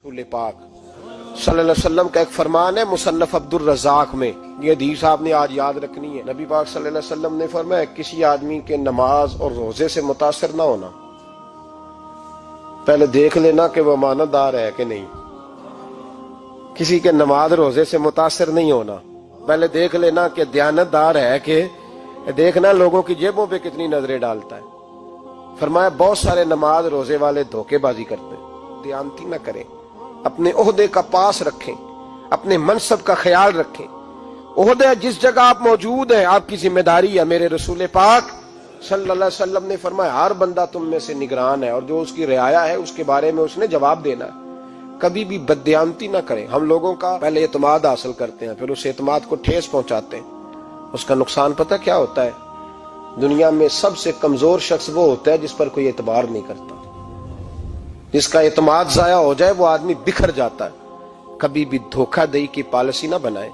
रसूल पाक सल्लल्लाहु अलैहि वसल्लम का एक फरमान है मुसन्नफ अब्दुर रज़ाक में, ये हदीस आपने आज याद रखनी है। नबी पाक सल्लल्लाहु अलैहि वसल्लम ने फरमाया किसी आदमी के नमाज और रोजे से मुतासर ना होना, पहले देख लेना कि वो अमानतदार है कि नहीं। किसी के नमाज रोजे से मुतासर नहीं होना, पहले देख लेना कि दयानतदार है कि देखना लोगों की जेबों पे कितनी नजरें डालता है। फरमाया बहुत सारे नमाज रोजे वाले धोखेबाजी करते हैं, दयानती न करें, अपने ओहदे का पास रखें, अपने मनसब का ख्याल रखें। ओहदे जिस जगह आप मौजूद हैं आपकी जिम्मेदारी है। मेरे रसूल पाक सल्लल्लाहु अलैहि वसल्लम ने फरमाया हर बंदा तुम में से निगरान है और जो उसकी रियाया है उसके बारे में उसने जवाब देना है। कभी भी बददयानती ना करें। हम लोगों का पहले एतमाद हासिल करते हैं, फिर उस एतमाद को ठेस पहुंचाते हैं। उसका नुकसान पता क्या होता है? दुनिया में सबसे कमजोर शख्स वो होता है जिस पर कोई एतबार नहीं करता। जिसका एतमाद जाया हो जाए वो आदमी बिखर जाता है। कभी भी धोखाधड़ी की पॉलिसी ना बनाए।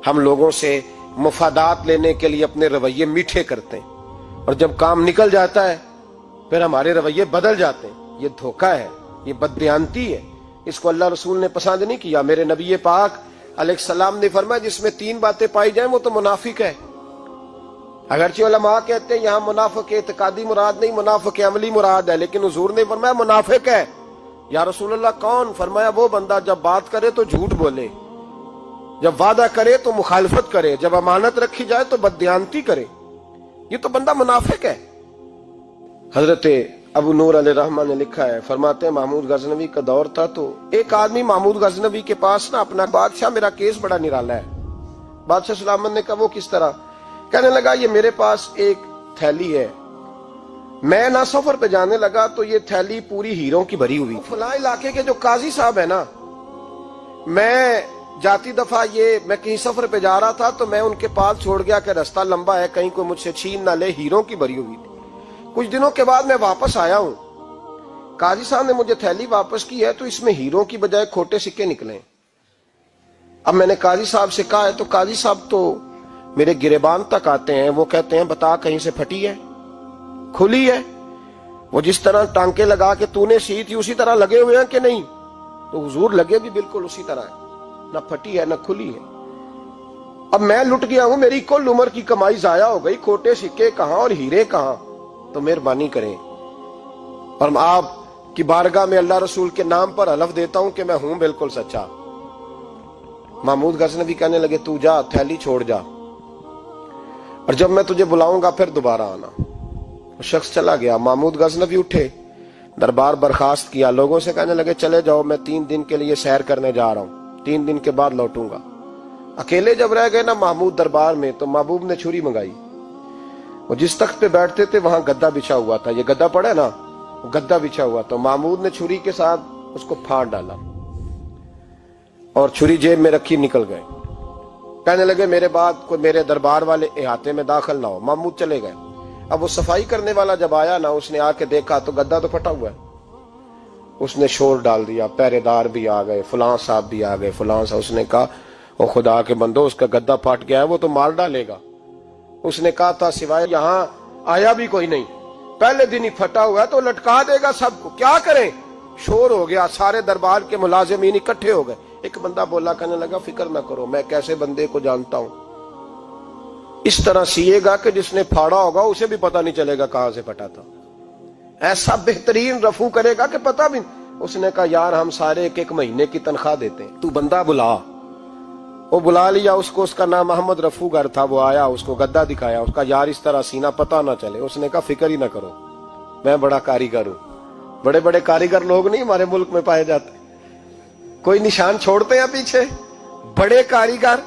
हम लोगों से मुफादात लेने के लिए अपने रवैये मीठे करते हैं और जब काम निकल जाता है फिर हमारे रवैये बदल जाते हैं। ये धोखा है, ये बददयानती है। इसको अल्लाह रसूल ने पसंद नहीं किया। मेरे नबी पाक अलैहिस्सलाम ने फरमाया जिसमें तीन बातें पाई जाए वो तो मुनाफिक है। अगरचे उलमा कहते हैं यहाँ मुनाफिक इत्कादी मुराद नहीं, मुनाफिक अमली मुराद है, लेकिन हुजूर ने फरमाया मुनाफिक है। या रसूलल्लाह कौन? फरमाया वो बंदा जब बात करे तो झूठ बोले, जब वादा करे तो मुखालफत करे, जब अमानत रखी जाए तो बददयानती करे। ये तो बंदा मुनाफिक है। हजरत अबू नूर अलैहिर्रहमान ने लिखा है, फरमाते हैं महमूद गजनवी का दौर था तो एक आदमी महमूद गजनवी के पास ना अपना बादशाह मेरा केस बड़ा निराला है। बादशाह सलामत ने कहा वो किस तरह? कहने लगा ये मेरे पास एक थैली है, मैं ना सफर पे जाने लगा तो ये थैली पूरी हीरों की भरी हुई। फलां इलाके के जो काजी साहब है ना, मैं जाती दफा मैं कहीं सफर पे जा रहा था तो मैं उनके पास छोड़ गया कि रास्ता लंबा है कहीं कोई मुझसे छीन ना ले, हीरों की भरी हुई थी। कुछ दिनों के बाद मैं वापस आया हूं, काजी साहब ने मुझे थैली वापस की है तो इसमें हीरों की बजाय खोटे सिक्के निकले। अब मैंने काजी साहब से कहा है तो काजी साहब तो मेरे गिरेबान तक आते हैं, वो कहते हैं बता कहीं से फटी है, खुली है? वो जिस तरह टांके लगा के तूने सी थी उसी तरह लगे हुए हैं कि नहीं? तो हुजूर लगे भी बिल्कुल उसी तरह है, ना फटी है ना खुली है। अब मैं लुट गया हूं, मेरी कुल उम्र की कमाई जाया हो गई, खोटे सिक्के कहां और हीरे कहां? तो मेहरबानी करें और आप की बारगाह में अल्लाह रसूल के नाम पर हलफ देता हूं कि मैं हूं बिल्कुल सच्चा। महमूद गजनवी कहने लगे तू जा, थैली छोड़ जा और जब मैं तुझे बुलाऊंगा फिर दोबारा आना। वो शख्स चला गया। महमूद गजनवी उठे, दरबार बर्खास्त किया, लोगों से कहने लगे चले जाओ, मैं 3 दिन के लिए सैर करने जा रहा हूं, 3 दिन के बाद लौटूंगा। अकेले जब रह गए ना महमूद दरबार में तो महबूब ने छुरी मंगाई। वो जिस तख्त पे बैठते थे वहां गद्दा बिछा हुआ था, ये गद्दा पड़ा है ना, वो गद्दा बिछा हुआ। तो महमूद ने छुरी के साथ उसको फाड़ डाला और छुरी जेब में रखी निकल गए। कहने लगे मेरे बाद कोई मेरे दरबार वाले इहाते में दाखिल ना हो। महमूद चले गए। अब वो सफाई करने वाला जब आया ना, उसने आके देखा तो गद्दा तो फटा हुआ है। उसने शोर डाल दिया, पहरेदार भी आ गए, फलां साहब भी आ गए, फलां साहब। उसने कहा ओ खुदा के बंदो उसका गद्दा फट गया है, वो तो मार डालेगा। उसने कहा था सिवाय यहां आया भी कोई नहीं, पहले दिन ही फटा हुआ है तो लटका देगा सबको, क्या करें? शोर हो गया, सारे दरबार के मुलाजिमीन इकट्ठे हो गए। एक बंदा बोला, कहने लगा फिक्र ना करो, मैं कैसे बंदे को जानता हूं, इस तरह सिएगा कि जिसने फाड़ा होगा उसे भी पता नहीं चलेगा कहां से फटा था। ऐसा बेहतरीन रफू करेगा कि पता भी। उसने कहा यार हम सारे एक महीने की तनख्वाह देते हैं, तू बंदा बुला। वो बुला लिया उसको, उसका नाम अहमद रफूगर था। वो आया, उसको गद्दा दिखाया, उसका यार इस तरह सीना पता ना चले। उसने कहा फिक्र ही ना करो, मैं बड़ा कारीगर हूं। बड़े बड़े कारीगर लोग नहीं हमारे मुल्क में पाए जाते, कोई निशान छोड़ते हैं पीछे। बड़े कारीगर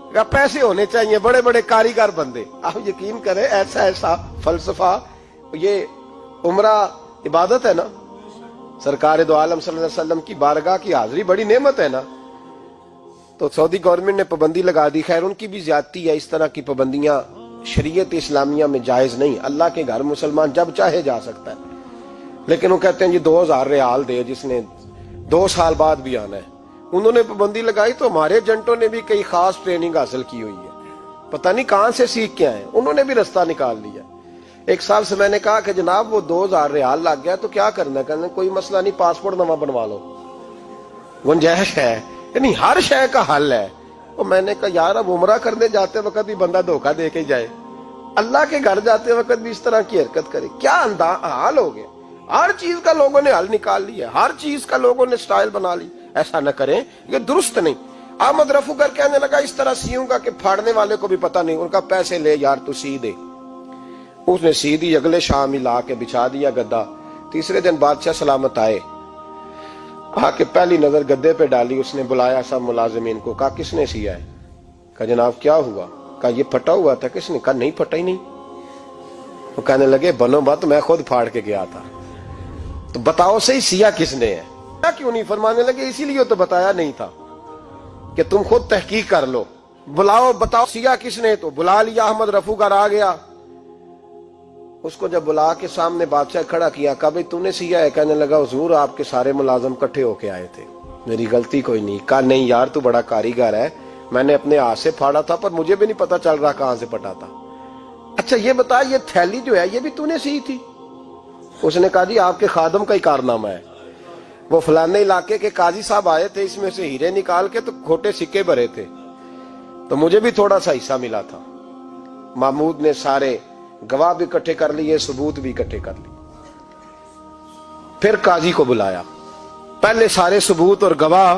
का पैसे होने चाहिए, बड़े बड़े कारीगर बंदे। आप यकीन करें ऐसा ऐसा फलसफा, ये उम्रा इबादत है ना, सरकार दो आलम सल्लल्लाहु अलैहि वसल्लम की बारगाह की हाजिरी बड़ी नेमत है ना। तो सऊदी गवर्नमेंट ने पाबंदी लगा दी, खैर उनकी भी ज्यादती है। इस तरह की पाबंदियां शरीयत इस्लामिया में जायज नहीं। अल्लाह के घर मुसलमान जब चाहे जा सकता है, लेकिन वो कहते हैं जी 2000 रियाल दे जिसने 2 साल बाद भी आना है। उन्होंने पाबंदी लगाई तो हमारे एजेंटों ने भी कई खास ट्रेनिंग हासिल की हुई है, पता नहीं कहां से सीख के आए, उन्होंने भी रास्ता निकाल लिया। एक साल से मैंने कहा कि जनाब वो 2000 रियाल लग गया तो क्या करना है? कहने कोई मसला नहीं, पासपोर्ट नवा बनवा लो। गुंजाइश है, यानी हर शय का हल है। और मैंने कहा यार अब उमरा करने जाते वक्त भी बंदा धोखा दे के जाए, अल्लाह के घर जाते वक्त भी इस तरह की हरकत करे, क्या हाल हो गया। हर चीज का लोगों ने हल निकाल लिया, हर चीज का लोगों ने स्टाइल बना ली। ऐसा न करें, ये दुरुस्त नहीं। अहमद रफू कर कहने लगा इस तरह सीऊंगा कि फाड़ने वाले को भी पता नहीं। उनका पैसे ले यार तू सी दे। उसने सी दी, अगले शाम ही ला के बिछा दिया गद्दा। तीसरे दिन बादशाह सलामत आए, आके पहली नजर गद्दे पे डाली। उसने बुलाया सब मुलाजिमीन को, कहा किसने सिया है? कहा जनाब क्या हुआ? कहा ये फटा हुआ था। किसने? कहा नहीं फटा ही नहीं। वो कहने लगे बनो मत, मैं खुद फाड़ के गया था। तो बताओ सही सिया किसने है? क्या क्यों नहीं? फरमाने लगे इसीलिए तो बताया नहीं था कि तुम खुद तहकीक कर लो, बुलाओ बताओ सिया किसने। तो बुला लिया, अहमद रफू घर आ गया। उसको जब बुला के सामने बादशाह खड़ा किया, कहा भाई तूने सिया है? कहने लगा हुजूर आपके सारे मुलाजम इकट्ठे होके आए थे, मेरी गलती कोई नहीं। कहा नहीं यार तू बड़ा कारीगर है, मैंने अपने हाथ से फाड़ा था पर मुझे भी नहीं पता चल रहा कहां से फटा था। अच्छा ये बता ये थैली जो है ये भी तूने सी थी? उसने कहा जी आपके खादम का ही कारनामा है, वो फलाने इलाके के काजी साहब आए थे, इसमें से हीरे निकाल के तो खोटे सिक्के भरे थे, तो मुझे भी थोड़ा सा हिस्सा मिला था। महमूद ने सारे गवाह भी इकट्ठे कर लिए, सबूत भी इकट्ठे कर लिए। फिर काजी को बुलाया, पहले सारे सबूत और गवाह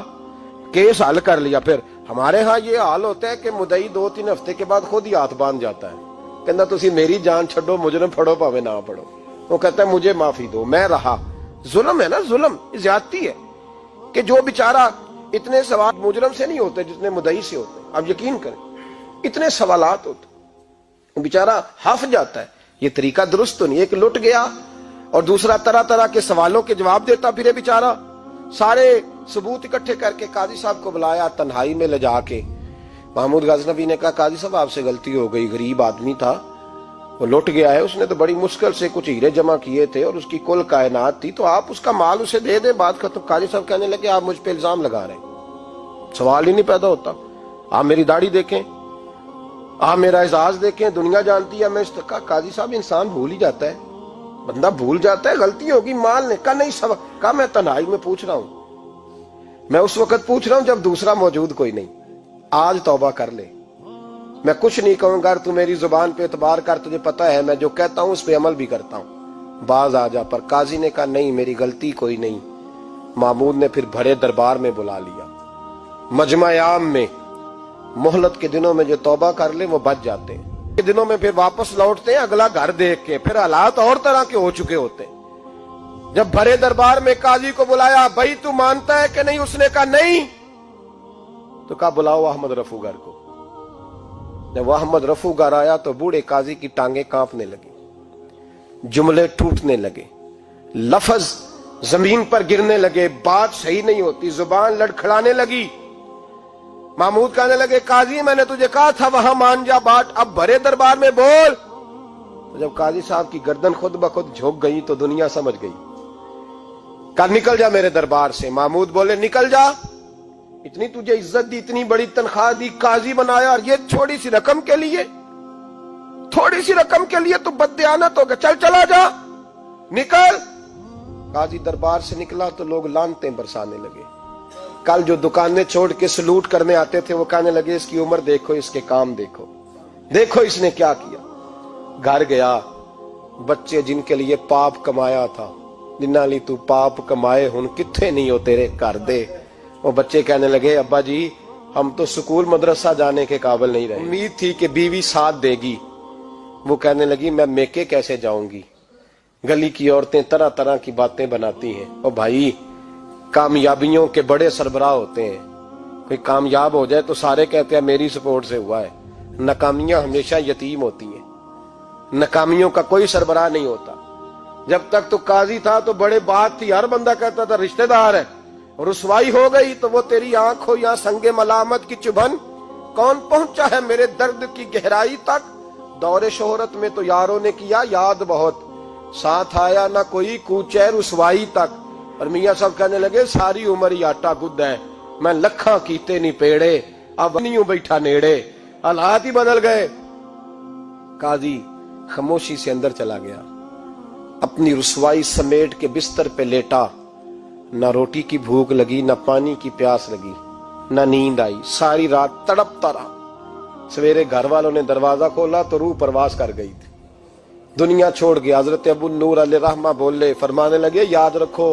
केस हल कर लिया। फिर हमारे यहाँ ये हाल होता है कि मुदई 2-3 हफ्ते के बाद खुद ही हाथ बांध जाता है, कहता तुसी मेरी जान छड़ो, मुजरम फड़ो भावे ना पड़ो। वो कहता है मुझे माफी दो, मैं रहा। जुल्म है ना, जुल्म ज्यादती है कि जो बेचारा इतने सवाल मुजरम से नहीं होते जितने मुदई से होते। अब यकीन करें इतने सवालात होते, बेचारा हफ जाता है। ये तरीका दुरुस्त तो नहीं। एक लुट गया और दूसरा तरह तरह के सवालों के जवाब देता फिरे बेचारा। सारे सबूत इकट्ठे करके काजी साहब को बुलाया, तन्हाई में ले जाके। महमूद गजनवी ने कहा काजी साहब आपसे गलती हो गई, गरीब आदमी था, वो लुट गया है, उसने तो बड़ी मुश्किल से कुछ हीरे जमा किए थे और उसकी कुल कायनात थी, तो आप उसका माल उसे दे दें, बात खत्म। काजी साहब कहने लगे आप मुझ पे इल्जाम लगा रहे हैं, सवाल ही नहीं पैदा होता। आप मेरी दाढ़ी देखें, आप मेरा एजाज देखें, दुनिया जानती है मैं। काजी साहब इंसान भूल ही जाता है, बंदा भूल जाता है, गलती होगी माल ने। कहा नहीं सब, कहा मैं तन्हाई में पूछ रहा हूं, मैं उस वक्त पूछ रहा हूं जब दूसरा मौजूद कोई नहीं। आज तौबा कर ले, मैं कुछ नहीं कहूंगा, तू मेरी जुबान पे एतबार कर, तुझे पता है मैं जो कहता हूं उस पे अमल भी करता हूं, बाज आ जा। पर काजी ने कहा नहीं मेरी गलती कोई नहीं। महमूद ने फिर भरे दरबार में बुला लिया। मजमा-ए-आम में मोहलत के दिनों में जो तौबा कर ले वो बच जाते हैं, के दिनों में फिर वापस लौटते हैं अगला घर देख के, फिर हालात और तरह के हो चुके होते हैं। जब भरे दरबार में काजी को बुलाया, भाई तू मानता है कि नहीं? उसने कहा नहीं। तो कहा बुलाओ अहमद रफूगर को। जब वो अहमद रफूगर आया तो बूढ़े काजी की टांगे कांपने लगी, जुमले टूटने लगे, लफ्ज जमीन पर गिरने लगे, बात सही नहीं होती, जुबान लड़खड़ाने लगी। महमूद कहने लगे काजी मैंने तुझे कहा था वहां मान जा बात, अब भरे दरबार में बोल। तो जब काजी साहब की गर्दन खुद ब खुद झुक गई तो दुनिया समझ गई। कहा निकल जा मेरे दरबार से। महमूद बोले निकल जा, इतनी तुझे इज्जत दी, इतनी बड़ी तनख्वाह दी, काजी बनाया, और ये थोड़ी सी रकम के लिए, थोड़ी सी रकम के लिए तू बददियानत हो गया, चल चला जा, निकल। काजी दरबार से निकला तो लोग लानतें बरसाने लगे। कल जो दुकानें छोड़ के सलूट करने आते थे वो कहने लगे इसकी उम्र देखो, इसके काम देखो, देखो इसने क्या किया। घर गया, बच्चे जिनके लिए पाप कमाया था, जिन्ना ली तू पाप कमाए हुन किथे नहीं हो तेरे घर दे, वो बच्चे कहने लगे अब्बा जी हम तो स्कूल मदरसा जाने के काबिल नहीं रहे, उम्मीद थी कि बीवी साथ देगी। वो कहने लगी मैं मेके कैसे जाऊंगी, गली की औरतें तरह तरह की बातें बनाती हैं। और भाई कामयाबियों के बड़े सरबराह होते हैं, कोई कामयाब हो जाए तो सारे कहते हैं मेरी सपोर्ट से हुआ है। नाकामियां हमेशा यतीम होती हैं, नाकामियों का कोई सरबराह नहीं होता। जब तक तो काजी था तो बड़े बात थी, हर बंदा कहता था रिश्तेदार है, और रुसवाई हो गई तो वो तेरी आंख हो या संगे मलामत की चुभन, कौन पहुंचा है मेरे दर्द की गहराई तक। दौरे शोहरत में तो यारों ने किया याद बहुत, साथ आया ना कोई कूचे रुसवाई तक। और मियाँ साहब कहने लगे सारी उम्र ही आटा गुद्द है, मैं लखा कीते नहीं पेड़े, अब नहीं हूं बैठा नेड़े, हालात ही बदल गए। काजी खामोशी से अंदर चला गया, अपनी रुसवाई समेट के बिस्तर पे लेटा, نہ روٹی کی بھوک لگی، نہ پانی کی پیاس لگی، نہ نیند آئی، ساری رات تڑپتا رہا۔ سویرے گھر والوں نے دروازہ کھولا تو روح پرواز کر گئی تھی، دنیا چھوڑ گیا۔ حضرت ابو نور علیہ رحمہ بولے، فرمانے لگے یاد رکھو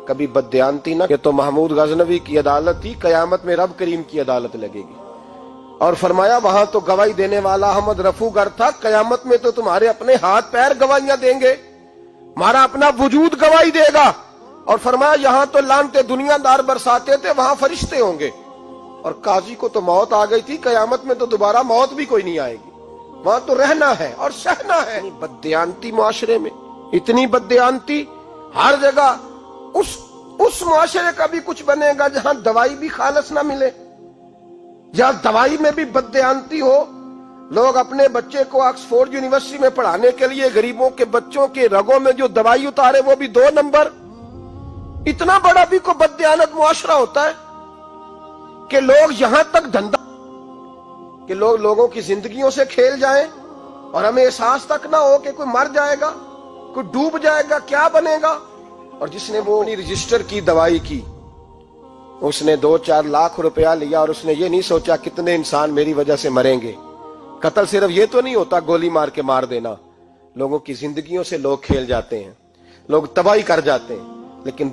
کبھی بددیانتی نہ کہ تو محمود غزنوی کی عدالت تھی، قیامت میں رب کریم کی عدالت لگے گی۔ اور فرمایا وہاں تو گواہی دینے والا احمد رفو گر تھا، قیامت میں تو تمہارے اپنے ہاتھ پیر گواہیاں دیں گے، ہمارا اپنا وجود گواہی دے گا۔ اور فرمایا یہاں تو لانتے دنیا دار برساتے تھے، وہاں فرشتے ہوں گے۔ اور قاضی کو تو موت آ گئی تھی، قیامت میں تو دوبارہ موت بھی کوئی نہیں آئے گی، وہاں تو رہنا ہے اور سہنا ہے۔ بددیانتی معاشرے میں، اتنی بددیانتی ہر جگہ۔ اس معاشرے کا بھی کچھ بنے گا جہاں دوائی بھی خالص نہ ملے، جہاں دوائی میں بھی بددیانتی ہو۔ لوگ اپنے بچے کو آکسفورڈ یونیورسٹی میں پڑھانے کے لیے غریبوں کے بچوں کے رگوں میں جو دوائی اتارے وہ بھی 2 نمبر۔ اتنا بڑا بھی کوئی بددیانت معاشرہ ہوتا ہے کہ لوگ یہاں تک دھندا کہ لوگ لوگوں کی زندگیوں سے کھیل جائیں اور ہمیں احساس تک نہ ہو کہ کوئی مر جائے گا، کوئی ڈوب جائے گا، کیا بنے گا۔ اور جس نے وہ اپنی رجسٹر کی دوائی کی، اس نے 2-4 لاکھ روپیہ لیا اور اس نے یہ نہیں سوچا کتنے انسان میری وجہ سے مریں گے۔ قتل صرف یہ تو نہیں ہوتا گولی مار کے مار دینا، لوگوں کی زندگیوں سے لوگ کھیل جاتے ہیں، لوگ تباہی کر جاتے ہیں، لیکن